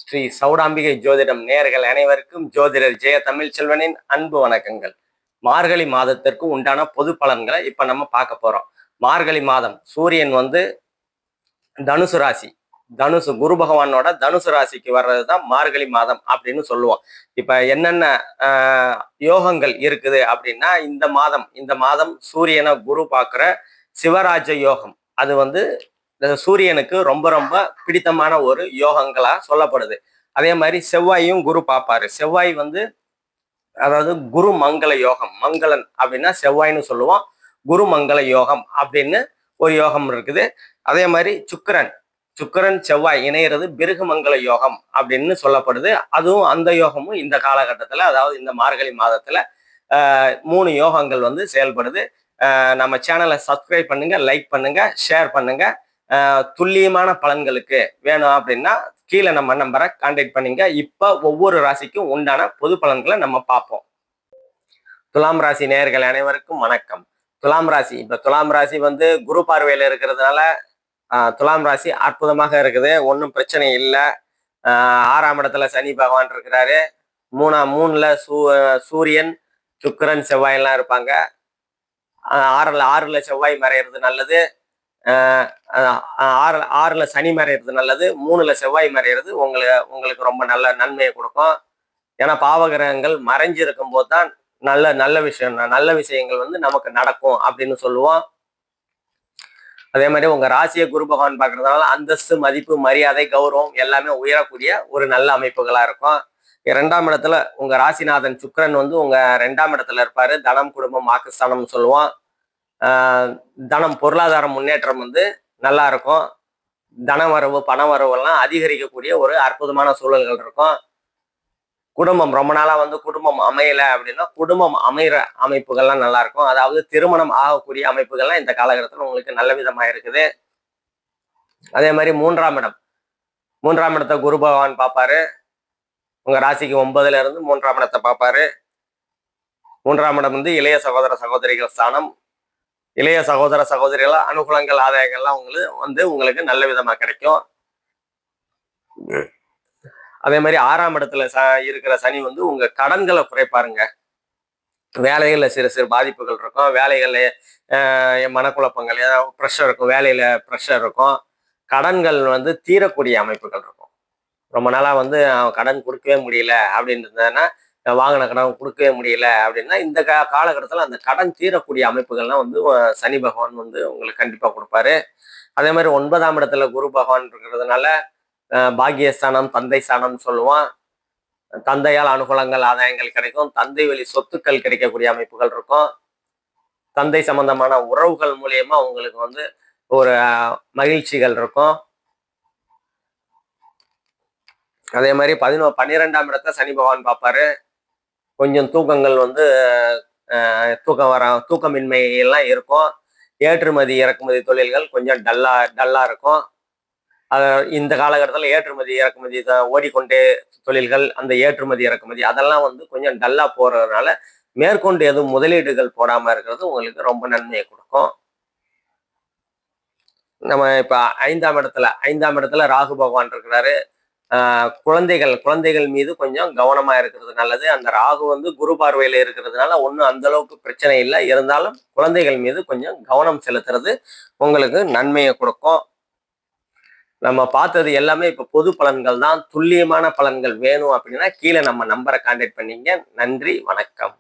ஸ்ரீ சௌடாம்பிகை ஜோதிடம் நேயர்கள் அனைவருக்கும் ஜோதிடர் ஜெய தமிழ்ச்செல்வனின் அன்பு வணக்கங்கள். மார்கழி மாதத்திற்கு உண்டான பொது பலன்களை இப்ப நம்ம பார்க்க போறோம். மார்கழி மாதம் சூரியன் தனுசு ராசி, குரு பகவானோட தனுசு ராசிக்கு வர்றதுதான் மார்கழி மாதம் அப்படின்னு சொல்லுவோம். இப்ப என்னென்ன யோகங்கள் இருக்குது அப்படின்னா, இந்த மாதம் சூரியனை குரு பார்க்குற சிவராஜ யோகம். அது சூரியனுக்கு ரொம்ப ரொம்ப பிடித்தமான ஒரு யோகங்களா சொல்லப்படுது. அதே மாதிரி செவ்வாயும் குரு பார்ப்பாரு. செவ்வாய் அதாவது குரு மங்கள யோகம். மங்களன் அப்படின்னா செவ்வாய்னு சொல்லுவோம். குரு மங்கள யோகம் அப்படின்னு ஒரு யோகம் இருக்குது. அதே மாதிரி சுக்கிரன் செவ்வாய் இணையிறது பிருகுமங்கள யோகம் அப்படின்னு சொல்லப்படுது. அதுவும் அந்த யோகமும் இந்த காலகட்டத்துல, அதாவது இந்த மார்கழி மாதத்துல 3 யோகங்கள் செயல்படுது. நம்ம சேனலை சப்ஸ்கிரைப் பண்ணுங்க, லைக் பண்ணுங்க, ஷேர் பண்ணுங்க. துல்லியமான பலன்களுக்கு வேணும் அப்படின்னா கீழே நம்ம நம்பரை கான்டாக்ட் பண்ணிங்க. இப்ப ஒவ்வொரு ராசிக்கும் உண்டான பொது பலன்களை நம்ம பார்ப்போம். துலாம் ராசி நேயர்கள் அனைவருக்கும் வணக்கம். துலாம் ராசி குரு பார்வையில இருக்கிறதுனால துலாம் ராசி அற்புதமாக இருக்குது. ஒன்றும் பிரச்சனை இல்லை. 6ஆம் இடத்துல சனி பகவான் இருக்கிறாரு. மூணுல சூரியன் சுக்கிரன் செவ்வாய் எல்லாம் இருப்பாங்க. ஆறுல செவ்வாய் மறையிறது நல்லது. ஆறுல சனி மறையிறது நல்லது. 3ல செவ்வாய் மறையிறது உங்களுக்கு ரொம்ப நல்ல நன்மையை கொடுக்கும். ஏன்னா பாவகிரகங்கள் மறைஞ்சிருக்கும் போது தான் நல்ல விஷயங்கள் நமக்கு நடக்கும் அப்படின்னு சொல்லுவோம். அதே மாதிரி உங்க ராசியை குரு பகவான் பார்க்கறதுனால அந்தஸ்து, மதிப்பு, மரியாதை, கௌரவம் எல்லாமே உயரக்கூடிய ஒரு நல்ல அமைப்புகளா இருக்கும். 2ஆம் இடத்துல உங்க ராசிநாதன் சுக்கிரன் உங்க 2ஆம் இடத்துல இருப்பாரு. தனம், குடும்பம், வாக்குஸ்தானம் சொல்லுவோம். தனம், பொருளாதார முன்னேற்றம் நல்லா இருக்கும். தனவரவு, பணவரவு எல்லாம் அதிகரிக்கக்கூடிய ஒரு அற்புதமான சூழல்கள் இருக்கும். குடும்பம் ரொம்ப நாளா குடும்பம் அமையல அப்படின்னா குடும்பம் அமைகிற அமைப்புகள்லாம் நல்லா இருக்கும். அதாவது திருமணம் ஆகக்கூடிய அமைப்புகள்லாம் இந்த காலகட்டத்தில் உங்களுக்கு நல்ல விதமா இருக்குது. அதே மாதிரி 3ஆம் இடத்தை குரு பகவான் பார்ப்பாரு. உங்க ராசிக்கு 9ல இருந்து 3ஆம் இடத்தை பார்ப்பாரு. 3ஆம் இடம் இளைய சகோதர சகோதரிகள் ஸ்தானம். இளைய சகோதர சகோதரிகள் அனுகூலங்கள், ஆதாயங்கள்லாம் உங்களுக்கு நல்ல விதமா கிடைக்கும். அதே மாதிரி 6ஆம் இடத்துல இருக்கிற சனி உங்க கடன்களை குறைப்பாருங்க. வேலைகள்ல சிறு சிறு பாதிப்புகள் இருக்கும். வேலைகள்ல மனக்குழப்பங்கள், ஏதாவது ப்ரெஷர் இருக்கும். வேலையில ப்ரெஷர் இருக்கும். கடன்கள் தீரக்கூடிய அமைப்புகள் இருக்கும். ரொம்ப நாளா கடன் கொடுக்கவே முடியல அப்படின்னு இருந்ததுன்னா, வாங்கின கடன் கொடுக்கவே முடியல அப்படின்னா இந்த காலகட்டத்தில் அந்த கடன் தீரக்கூடிய அமைப்புகள்லாம் சனி பகவான் உங்களுக்கு கண்டிப்பா கொடுப்பாரு. அதே மாதிரி 9ஆம் இடத்துல குரு பகவான் இருக்கிறதுனால பாக்கியஸ்தானம், தந்தை ஸ்தானம் சொல்லுவோம். தந்தையால் அனுகூலங்கள், ஆதாயங்கள் கிடைக்கும். தந்தை வழி சொத்துக்கள் கிடைக்கக்கூடிய அமைப்புகள் இருக்கும். தந்தை சம்பந்தமான உறவுகள் மூலியமா உங்களுக்கு ஒரு மகிழ்ச்சிகள் இருக்கும். அதே மாதிரி 12ஆம் இடத்தை சனி பகவான் பார்ப்பாரு. கொஞ்சம் தூக்கங்கள் தூக்கமின்மை எல்லாம் இருக்கும். ஏற்றுமதி இறக்குமதி தொழில்கள் கொஞ்சம் டல்லா இருக்கும். இந்த காலகட்டத்தில் ஏற்றுமதி இறக்குமதி ஓடிக்கொண்டே தொழில்கள், அந்த ஏற்றுமதி இறக்குமதி அதெல்லாம் கொஞ்சம் டல்லா போறதுனால மேற்கொண்டு எதுவும் முதலீடுகள் போடாம இருக்கிறது உங்களுக்கு ரொம்ப நன்மையை கொடுக்கும். நம்ம இப்ப 5ஆம் இடத்துல ராகு பகவான் இருக்கிறாரு. குழந்தைகள் மீது கொஞ்சம் கவனமா இருக்கிறது நல்லது. அந்த ராகு குரு பார்வையில இருக்கிறதுனால ஒன்றும் அந்த அளவுக்கு பிரச்சனை இல்லை. இருந்தாலும் குழந்தைகள் மீது கொஞ்சம் கவனம் செலுத்துறது உங்களுக்கு நன்மையை கொடுக்கும். நம்ம பார்த்தது எல்லாமே இப்ப பொது பலன்கள் தான். துல்லியமான பலன்கள் வேணும் அப்படின்னா கீழே நம்ம நம்பரை கான்டாக்ட் பண்ணிங்க. நன்றி, வணக்கம்.